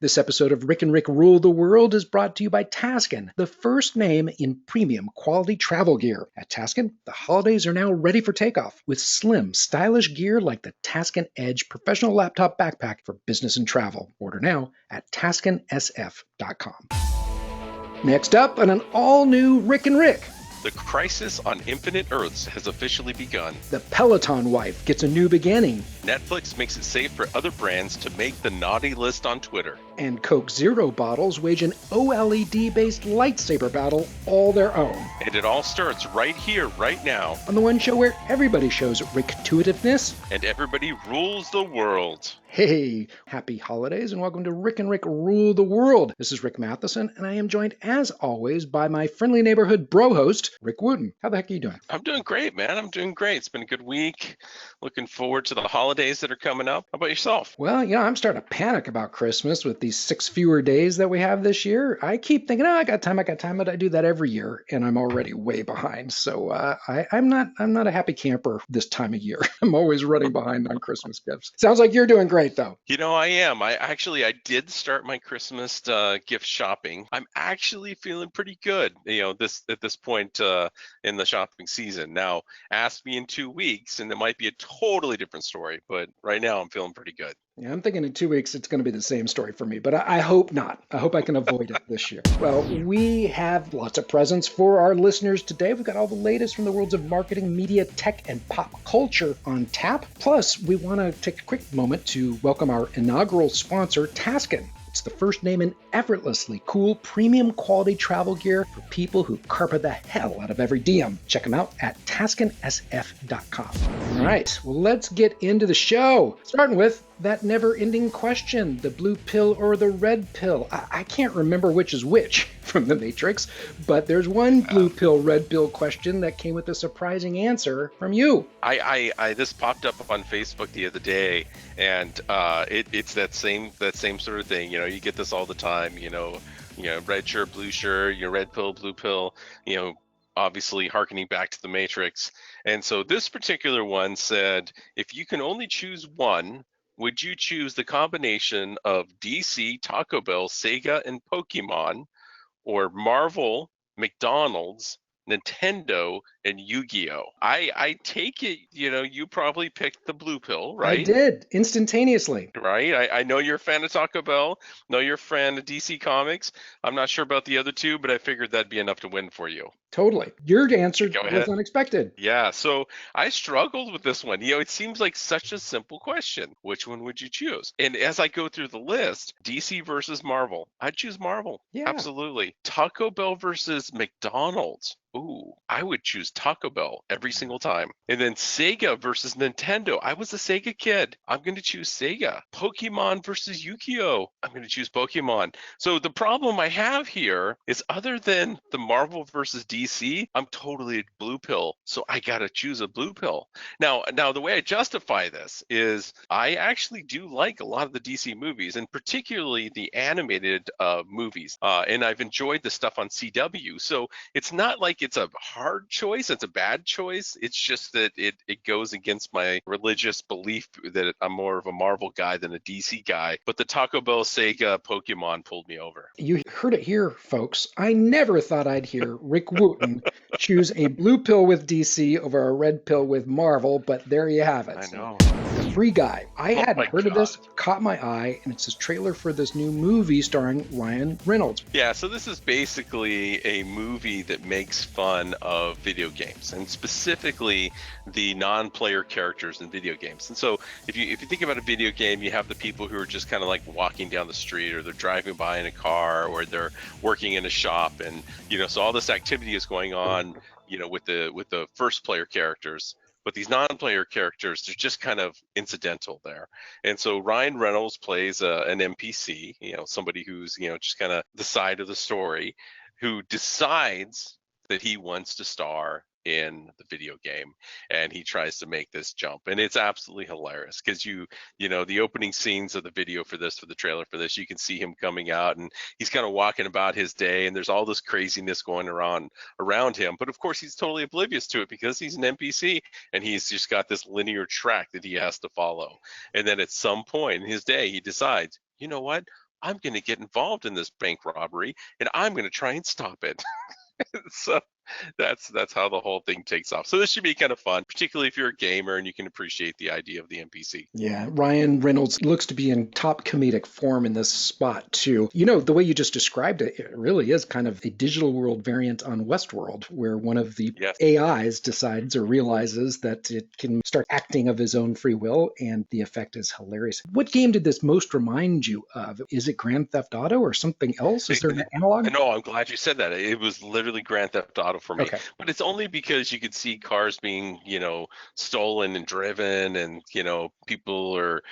This episode of Rick and Rick Rule the World is brought to you by Taskin, the first name in premium quality travel gear. At Taskin, the holidays are now ready for takeoff with slim, stylish gear like the Taskin Edge professional laptop backpack for business and travel. Order now at TaskinSF.com. Next up, on an all-new Rick and Rick. The crisis on Infinite Earths has officially begun. The Peloton Wife gets a new beginning. Netflix makes it safe for other brands to make the naughty list on Twitter. And Coke Zero bottles wage an OLED-based lightsaber battle all their own. And it all starts right here, right now. On the one show where everybody shows Rick-tuitiveness. And everybody rules the world. Hey, happy holidays and welcome to Rick and Rick Rule the World. This is Rick Matheson and I am joined as always by my friendly neighborhood bro host, Rick Wooten. How the heck are you doing? I'm doing great, man. I'm doing great. It's been a good week. Looking forward to the holidays that are coming up. How about yourself? Well, I'm starting to panic about Christmas with these 6 fewer days that we have this year. I keep thinking, I got time, but I do that every year and I'm already way behind. So I'm not a happy camper this time of year. I'm always running behind on Christmas gifts. Sounds like you're doing great though. I am. I did start my Christmas gift shopping. I'm actually feeling pretty good, at this point in the shopping season. Now, ask me in 2 weeks and it might be a totally different story, but right now I'm feeling pretty good. Yeah, I'm thinking in 2 weeks it's going to be the same story for me, but I hope not. I hope I can avoid it this year. Well, we have lots of presents for our listeners today. We've got all the latest from the worlds of marketing, media, tech, and pop culture on tap. Plus, we want to take a quick moment to welcome our inaugural sponsor, Taskin. It's the first name in effortlessly cool premium quality travel gear for people who carpet the hell out of every DM. Check them out at TaskinSF.com. All right, well, let's get into the show. Starting with that never-ending question, the blue pill or the red pill. I can't remember which is which from The Matrix, but there's one blue pill, red pill question that came with a surprising answer from you. I this popped up on Facebook the other day, and it's that same sort of thing. You get this all the time. Red shirt, blue shirt. Red pill, blue pill. Obviously hearkening back to The Matrix. And so this particular one said, if you can only choose one, would you choose the combination of DC, Taco Bell, Sega, and Pokemon, or Marvel, McDonald's, Nintendo, and Yu-Gi-Oh? I take it, you probably picked the blue pill, right? I did, instantaneously. Right? I know you're a fan of Taco Bell. Know you're a fan of DC Comics. I'm not sure about the other two, but I figured that'd be enough to win for you. Totally. Your answer was unexpected. Yeah, so I struggled with this one. It seems like such a simple question. Which one would you choose? And as I go through the list, DC versus Marvel, I'd choose Marvel. Yeah. Absolutely. Taco Bell versus McDonald's. Ooh, I would choose Taco Bell every single time. And then Sega versus Nintendo. I was a Sega kid. I'm going to choose Sega. Pokemon versus Yu-Gi-Oh! I'm going to choose Pokemon. So the problem I have here is, other than the Marvel versus DC, I'm totally a blue pill. So I got to choose a blue pill. Now, the way I justify this is I actually do like a lot of the DC movies, and particularly the animated movies. And I've enjoyed the stuff on CW. So it's not like it's a hard choice, it's a bad choice. It's just that it goes against my religious belief that I'm more of a Marvel guy than a DC guy. But the Taco Bell, Sega, Pokemon pulled me over. You heard it here, folks. I never thought I'd hear Rick Wooten choose a blue pill with DC over a red pill with Marvel, but there you have it. I know. The Free Guy. I hadn't heard of this, caught my eye, and it's this trailer for this new movie starring Ryan Reynolds. Yeah, so this is basically a movie that makes fun of video games, and specifically the non-player characters in video games. And so if you think about a video game, you have the people who are just kind of like walking down the street, or they're driving by in a car, or they're working in a shop, and so all this activity is going on with the first player characters. But these non-player characters, they're just kind of incidental there. And so Ryan Reynolds plays an NPC, somebody who's, just kind of the side of the story, who decides that he wants to star in the video game, and he tries to make this jump, and it's absolutely hilarious because the opening scenes of the video for the trailer for this, you can see him coming out, and he's kind of walking about his day, and there's all this craziness going around him, but of course he's totally oblivious to it because he's an NPC, and he's just got this linear track that he has to follow. And then at some point in his day, he decides, you know what? I'm going to get involved in this bank robbery and I'm going to try and stop it. So that's how the whole thing takes off. So this should be kind of fun, particularly if you're a gamer and you can appreciate the idea of the NPC. Yeah, Ryan Reynolds looks to be in top comedic form in this spot, too. You know, the way you just described it, it really is kind of a digital world variant on Westworld, where one of the Yes. AIs decides or realizes that it can start acting of his own free will, and the effect is hilarious. What game did this most remind you of? Is it Grand Theft Auto or something else? Is there an analog? No, I'm glad you said that. It was literally Grand Theft Auto for me. Okay. But it's only because you could see cars being, stolen and driven, and, people are,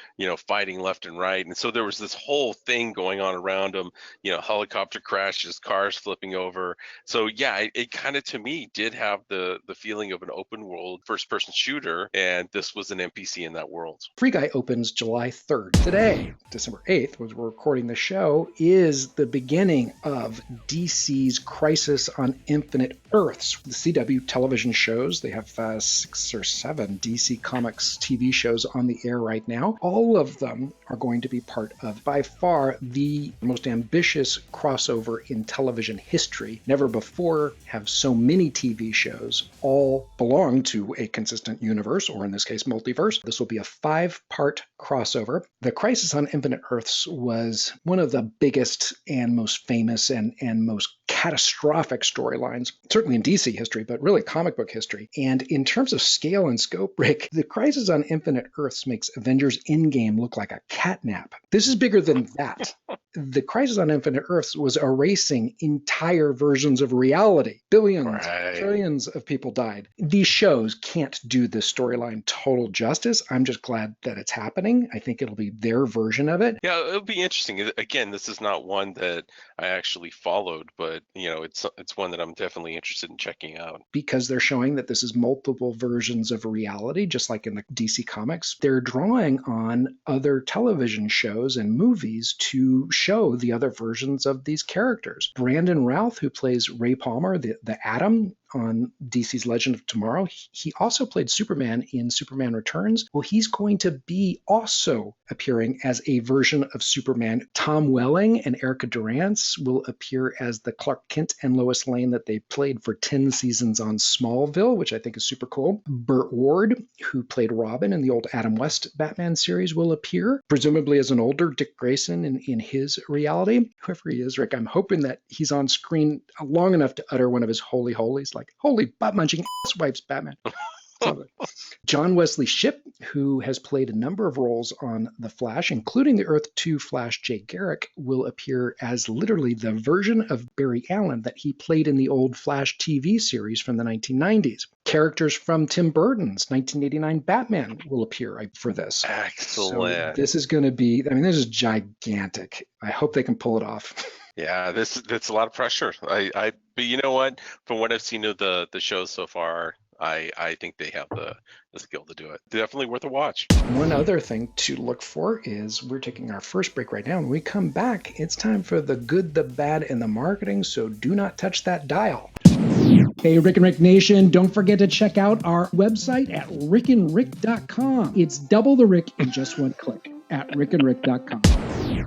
fighting left and right. And so there was this whole thing going on around them, helicopter crashes, cars flipping over. So yeah, it kind of, to me, did have the feeling of an open world first person shooter. And this was an NPC in that world. Free Guy opens July 3rd. Today, December 8th, as we're recording the show, is the beginning of DC's Crisis on Infinite Earths. The CW television shows, they have 6 or 7 DC Comics TV shows on the air right now. All of them are going to be part of, by far, the most ambitious crossover in television history. Never before have so many TV shows all belong to a consistent universe, or in this case, multiverse. This will be a 5-part crossover. The Crisis on Infinite Earths was one of the biggest and most famous and most catastrophic storylines, certainly in DC history, but really comic book history. And in terms of scale and scope, Rick, the Crisis on Infinite Earths makes Avengers Endgame look like a catnap. This is bigger than that. The Crisis on Infinite Earths was erasing entire versions of reality. Billions, trillions of people died. These shows can't do this storyline total justice. I'm just glad that it's happening. I think it'll be their version of it. Yeah, it'll be interesting. Again, this is not one that I actually followed, but it's one that I'm definitely interested in checking out. Because they're showing that this is multiple versions of reality, just like in the DC Comics. They're drawing on other television shows and movies to show the other versions of these characters. Brandon Routh, who plays Ray Palmer, the Atom on DC's Legend of Tomorrow, he also played Superman in Superman Returns. Well, he's going to be also appearing as a version of Superman. Tom Welling and Erica Durance will appear as the Clark Kent and Lois Lane that they played for 10 seasons on Smallville, which I think is super cool. Burt Ward, who played Robin in the old Adam West Batman series, will appear, presumably as an older Dick Grayson in his reality. Whoever he is, Rick, I'm hoping that he's on screen long enough to utter one of his holy holies, like, holy butt-munching ass wipes, Batman. John Wesley Shipp, who has played a number of roles on The Flash, including the Earth 2 Flash Jay Garrick, will appear as literally the version of Barry Allen that he played in the old Flash TV series from the 1990s. Characters from Tim Burton's 1989 Batman will appear for this. Excellent. So this is going to be, this is gigantic. I hope they can pull it off. Yeah, that's a lot of pressure. But you know what? From what I've seen of the show so far, I think they have the skill to do it. Definitely worth a watch. One other thing to look for is we're taking our first break right now. When we come back, it's time for the good, the bad, and the marketing, so do not touch that dial. Hey, Rick and Rick Nation, don't forget to check out our website at rickandrick.com. It's double the Rick in just one click at rickandrick.com.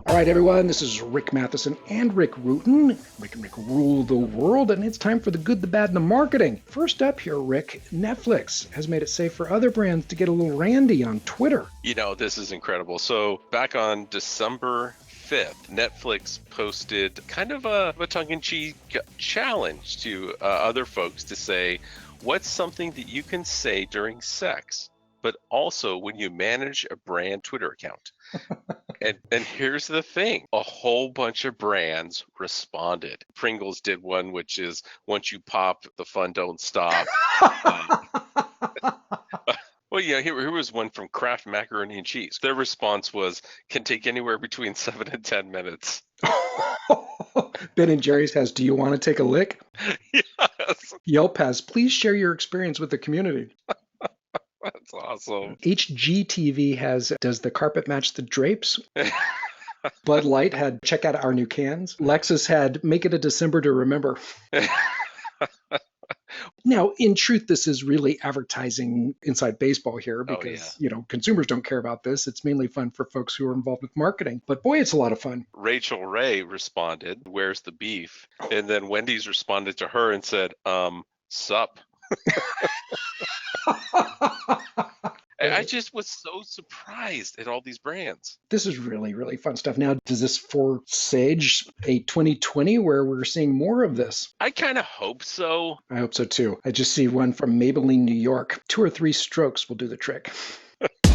All right, everyone, this is Rick Matheson and Rick Rutan. Rick and Rick rule the world, and it's time for the good, the bad, and the marketing. First up here, Rick, Netflix has made it safe for other brands to get a little randy on Twitter. This is incredible. So back on December 5th, Netflix posted kind of a tongue-in-cheek challenge to other folks to say, what's something that you can say during sex, but also when you manage a brand Twitter account? And here's the thing, a whole bunch of brands responded. Pringles did one, which is, once you pop, the fun don't stop. Well, here was one from Kraft Macaroni and Cheese. Their response was, can take anywhere between 7 and 10 minutes. Ben & Jerry's has, do you want to take a lick? Yes. Yelp has, please share your experience with the community. That's awesome. HGTV has, does the carpet match the drapes? Bud Light had, check out our new cans. Lexus had, make it a December to remember. Now, in truth, this is really advertising inside baseball here Oh yeah. because, consumers don't care about this. It's mainly fun for folks who are involved with marketing. But boy, it's a lot of fun. Rachel Ray responded, "Where's the beef?" And then Wendy's responded to her and said, sup. I just was so surprised at all these brands. This is really, really fun stuff. Now, does this foresage a 2020 where we're seeing more of this? I kind of hope so. I hope so too. I just see one from Maybelline, New York. 2 or 3 strokes will do the trick.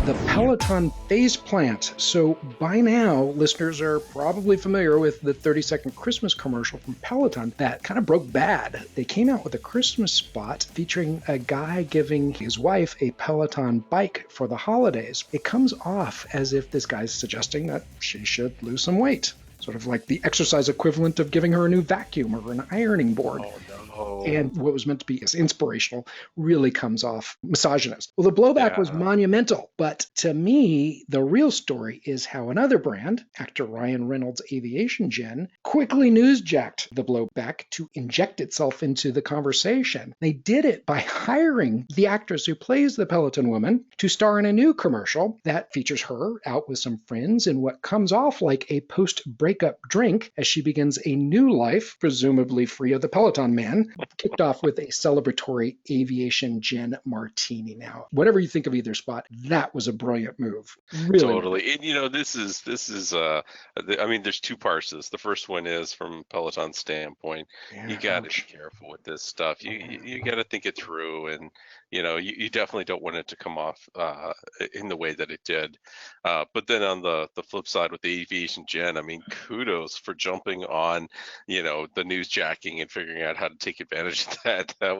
The Peloton phase plant. So by now, listeners are probably familiar with the 30-second Christmas commercial from Peloton that kind of broke bad. They came out with a Christmas spot featuring a guy giving his wife a Peloton bike for the holidays. It comes off as if this guy's suggesting that she should lose some weight. Sort of like the exercise equivalent of giving her a new vacuum or an ironing board. Oh, no. And what was meant to be as inspirational really comes off misogynist. Well, the blowback was monumental, but to me, the real story is how another brand, actor Ryan Reynolds' Aviation Gin, quickly newsjacked the blowback to inject itself into the conversation. They did it by hiring the actress who plays the Peloton woman to star in a new commercial that features her out with some friends in what comes off like a post-breakup drink as she begins a new life, presumably free of the Peloton man, kicked off with a celebratory Aviation Gin martini. Now, whatever you think of either spot, that was a brilliant move. Really. Totally. And this is I mean, there's 2 parts to this. The first one is from Peloton's standpoint. You got to be careful with this stuff. You got to think it through, and you definitely don't want it to come off in the way that it did. But then on the flip side with the Aviation Gin, I mean, kudos for jumping on the newsjacking and figuring out how to take advantage of that. That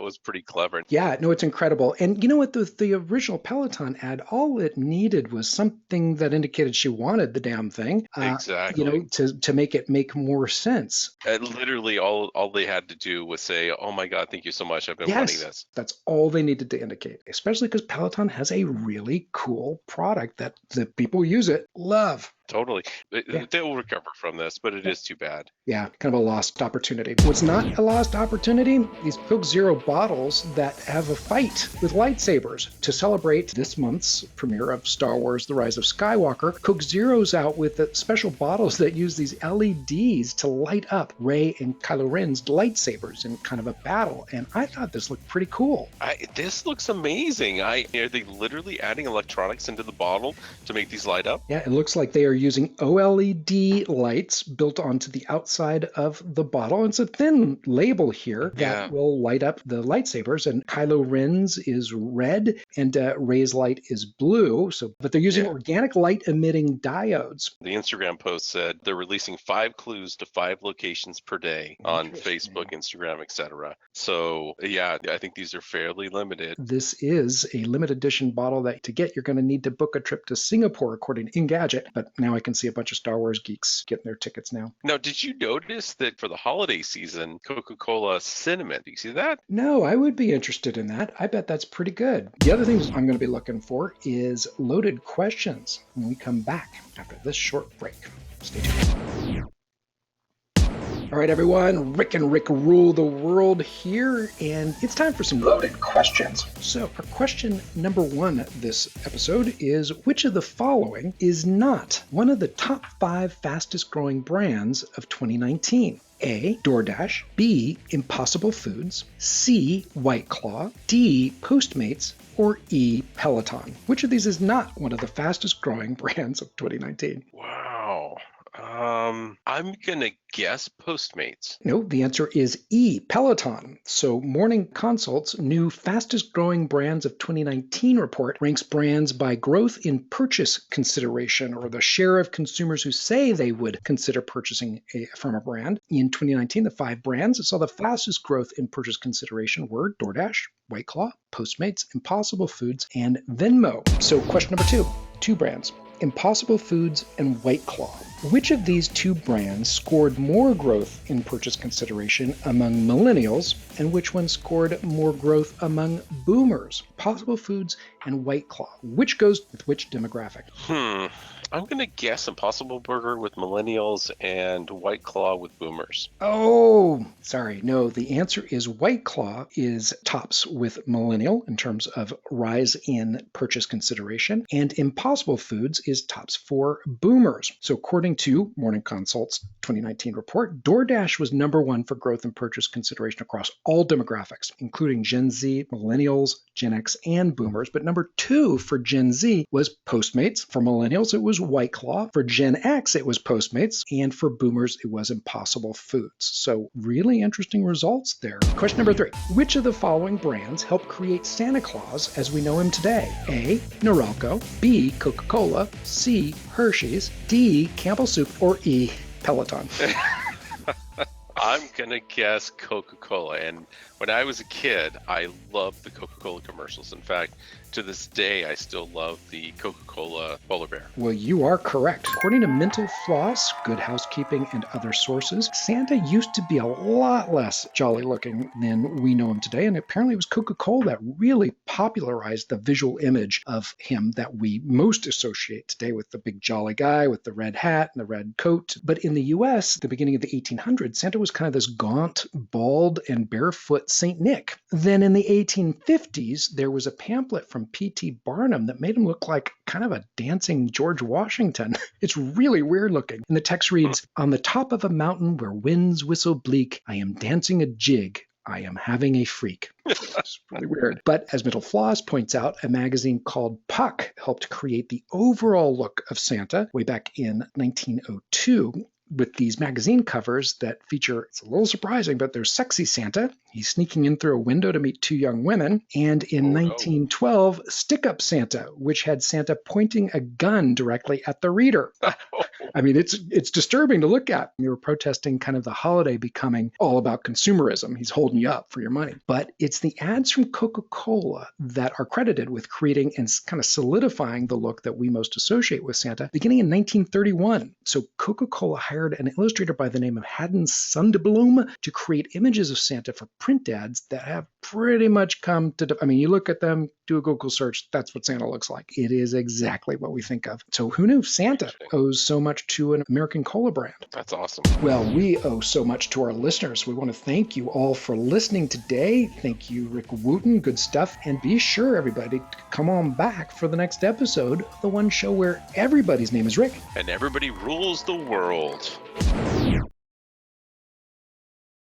was pretty clever. Yeah, no, it's incredible. And you know what? The original Peloton ad, all it needed was something that indicated she wanted the damn thing. Exactly. To make it make more sense. And literally all they had to do was say, "Oh my God, thank you so much. I've been wanting this." That's all they needed to indicate, especially because Peloton has a really cool product that the people use it love. Totally. They will recover from this, but it is too bad. Yeah, kind of a lost opportunity. What's not a lost opportunity? These Coke Zero bottles that have a fight with lightsabers. To celebrate this month's premiere of Star Wars The Rise of Skywalker, Coke Zero's out with the special bottles that use these LEDs to light up Rey and Kylo Ren's lightsabers in kind of a battle. And I thought this looked pretty cool. This looks amazing. Are they literally adding electronics into the bottle to make these light up? Yeah, it looks like they are using OLED lights built onto the outside of the bottle. It's a thin label here that will light up the lightsabers, and Kylo Ren's is red and Rey's light is blue. But they're using organic light emitting diodes. The Instagram post said they're releasing 5 clues to 5 locations per day on Facebook, Instagram, etc. So I think these are fairly limited. This is a limited edition bottle that to get, you're going to need to book a trip to Singapore, according to Engadget. But now I can see a bunch of Star Wars geeks getting their tickets now. Now, did you notice that for the holiday season, Coca-Cola Cinnamon, do you see that? No, I would be interested in that. I bet that's pretty good. The other things I'm going to be looking for is loaded questions when we come back after this short break. Stay tuned. All right, everyone, Rick and Rick rule the world here, and it's time for some loaded questions. So our question number 1 this episode is, which of the following is not one of the top 5 fastest growing brands of 2019? A, DoorDash, B, Impossible Foods, C, White Claw, D, Postmates, or E, Peloton? Which of these is not one of the fastest growing brands of 2019? Wow. I'm going to guess Postmates. No, the answer is E, Peloton. So Morning Consult's new fastest growing brands of 2019 report ranks brands by growth in purchase consideration, or the share of consumers who say they would consider purchasing from a brand. In 2019, the 5 brands that saw the fastest growth in purchase consideration were DoorDash, White Claw, Postmates, Impossible Foods, and Venmo. So question number 2, 2 brands. Impossible Foods and White Claw. Which of these 2 brands scored more growth in purchase consideration among millennials, and which one scored more growth among boomers? Impossible Foods and White Claw. Which goes with which demographic? I'm going to guess Impossible Burger with Millennials and White Claw with Boomers. Oh, sorry. No, the answer is White Claw is tops with Millennial in terms of rise in purchase consideration, and Impossible Foods is tops for Boomers. So according to Morning Consult's 2019 report, DoorDash was number one for growth in purchase consideration across all demographics, including Gen Z, Millennials, Gen X, and Boomers. But number two for Gen Z was Postmates. For Millennials, it was White Claw. For Gen X, it was Postmates. And for Boomers, it was Impossible Foods. So really interesting results there. Question number 3. Which of the following brands helped create Santa Claus as we know him today? A. Norelco, B. Coca-Cola, C. Hershey's, D. Campbell Soup, or E. Peloton? I'm going to guess Coca-Cola. And when I was a kid, I loved the Coca-Cola commercials. In fact, to this day, I still love the Coca-Cola polar bear. Well, you are correct. According to Mental Floss, Good Housekeeping, and other sources, Santa used to be a lot less jolly looking than we know him today. And apparently it was Coca-Cola that really popularized the visual image of him that we most associate today with the big jolly guy with the red hat and the red coat. But in the US, the beginning of the 1800s, Santa was kind of this gaunt, bald, and barefoot Saint Nick. Then in the 1850s, there was a pamphlet from P.T. Barnum that made him look like kind of a dancing George Washington. It's really weird looking. And the text reads, "On the top of a mountain where winds whistle bleak, I am dancing a jig. I am having a freak." It's really weird. But as Mental Floss points out, a magazine called Puck helped create the overall look of Santa way back in 1902. With these magazine covers that feature, it's a little surprising, but there's sexy Santa. He's sneaking in through a window to meet two young women. And in 1912, Stick Up Santa, which had Santa pointing a gun directly at the reader. I mean, it's disturbing to look at. They were protesting kind of the holiday becoming all about consumerism. He's holding you up for your money. But it's the ads from Coca-Cola that are credited with creating and kind of solidifying the look that we most associate with Santa, beginning in 1931. So Coca-Cola hired an illustrator by the name of Haddon Sundblom to create images of Santa for print ads that have pretty much come to, I mean, you look at them, do a Google search, that's what Santa looks like. It is exactly what we think of. So who knew Santa owes so much to an American cola brand? That's awesome. Well, we owe so much to our listeners. We want to thank you all for listening today. Thank you, Rick Wooten. Good stuff. And be sure, everybody, to come on back for the next episode of the one show where everybody's name is Rick. And everybody rules the world.